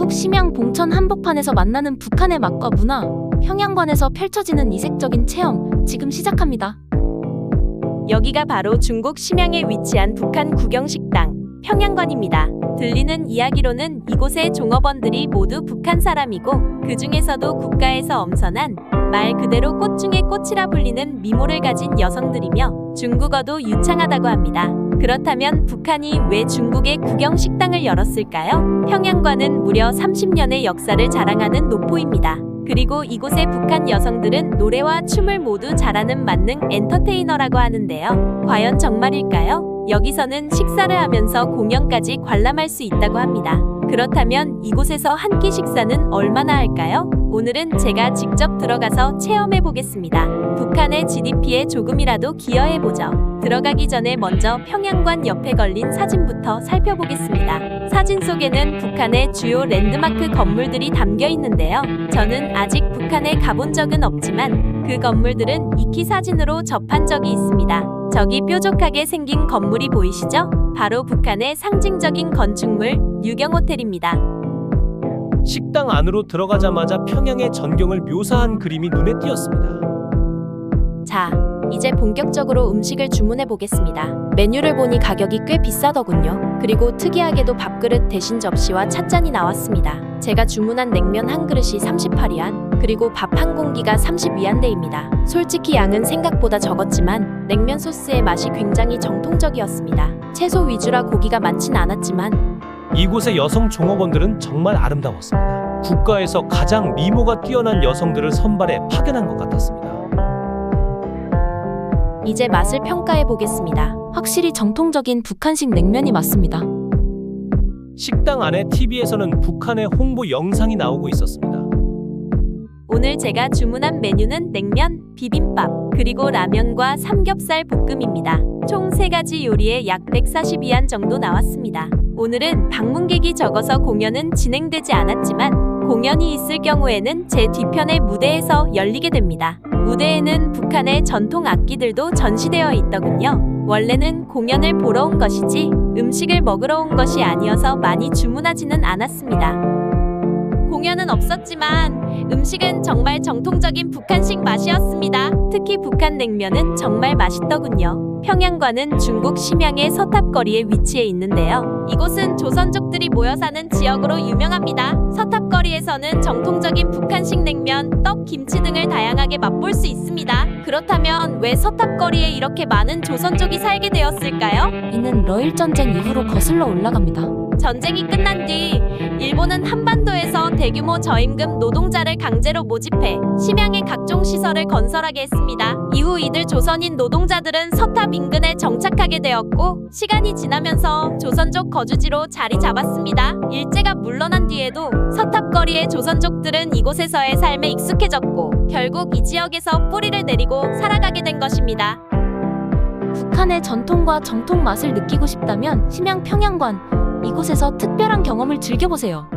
중국 심양 봉천 한복판에서 만나는 북한의 맛과 문화, 평양관에서 펼쳐지는 이색적인 체험, 지금 시작합니다. 여기가 바로 중국 심양에 위치한 북한 국영식당 평양관입니다. 들리는 이야기로는 이곳의 종업원들이 모두 북한 사람이고 그 중에서도 국가에서 엄선한 말 그대로 꽃 중의 꽃이라 불리는 미모를 가진 여성들이며 중국어도 유창하다고 합니다. 그렇다면 북한이 왜 중국에 국영식당을 열었을까요? 평양관은 무려 30년의 역사를 자랑하는 노포입니다. 그리고 이곳의 북한 여성들은 노래와 춤을 모두 잘하는 만능 엔터테이너라고 하는데요. 과연 정말일까요? 여기서는 식사를 하면서 공연까지 관람할 수 있다고 합니다. 그렇다면 이곳에서 한 끼 식사는 얼마나 할까요? 오늘은 제가 직접 들어가서 체험해 보겠습니다. 북한의 GDP에 조금이라도 기여해보죠. 들어가기 전에 먼저 평양관 옆에 걸린 사진부터 살펴보겠습니다. 사진 속에는 북한의 주요 랜드마크 건물들이 담겨 있는데요. 저는 아직 북한에 가본 적은 없지만 그 건물들은 익히 사진으로 접한 적이 있습니다. 저기 뾰족하게 생긴 건물이 보이시죠? 바로 북한의 상징적인 건축물 유경호텔입니다. 식당 안으로 들어가자마자 평양의 전경을 묘사한 그림이 눈에 띄었습니다. 자, 이제 본격적으로 음식을 주문해 보겠습니다. 메뉴를 보니 가격이 꽤 비싸더군요. 그리고 특이하게도 밥그릇 대신 접시와 찻잔이 나왔습니다. 제가 주문한 냉면 한 그릇이 38위안, 그리고 밥 한 공기가 30위안대입니다. 솔직히 양은 생각보다 적었지만 냉면 소스의 맛이 굉장히 정통적이었습니다. 채소 위주라 고기가 많진 않았지만 이곳의 여성 종업원들은 정말 아름다웠습니다. 국가에서 가장 미모가 뛰어난 여성들을 선발해 파견한 것 같았습니다. 이제 맛을 평가해 보겠습니다. 확실히 정통적인 북한식 냉면이 맞습니다. 식당 안에 TV에서는 북한의 홍보 영상이 나오고 있었습니다. 오늘 제가 주문한 메뉴는 냉면, 비빔밥, 그리고 라면과 삼겹살 볶음입니다. 총 3가지 요리에 약 140위안 정도 나왔습니다. 오늘은 방문객이 적어서 공연은 진행되지 않았지만 공연이 있을 경우에는 제 뒤편의 무대에서 열리게 됩니다. 무대에는 북한의 전통 악기들도 전시되어 있더군요. 원래는 공연을 보러 온 것이지 음식을 먹으러 온 것이 아니어서 많이 주문하지는 않았습니다. 공연은 없었지만 음식은 정말 정통적인 북한식 맛이었습니다. 특히 북한 냉면은 정말 맛있더군요. 평양관은 중국 심양의 서탑거리에 위치해 있는데요. 이곳은 조선족들이 모여 사는 지역으로 유명합니다. 서탑거리에서는 정통적인 북한식 냉면, 떡, 김치 등을 다양하게 맛볼 수 있습니다. 그렇다면 왜 서탑거리에 이렇게 많은 조선족이 살게 되었을까요? 이는 러일 전쟁 이후로 거슬러 올라갑니다. 전쟁이 끝난 뒤 일본은 한반도에서 대규모 저임금 노동자를 강제로 모집해 심양의 각종 시설을 건설하게 했습니다. 이후 이들 조선인 노동자들은 서탑 인근에 정착하게 되었고 시간이 지나면서 조선족 거주지로 자리 잡았습니다. 일제가 물러난 뒤에도 서탑거리의 조선족들은 이곳에서의 삶에 익숙해졌고 결국 이 지역에서 뿌리를 내리고 살아가게 된 것입니다. 북한의 전통과 정통 맛을 느끼고 싶다면 심양 평양관, 이곳에서 특별한 경험을 즐겨보세요.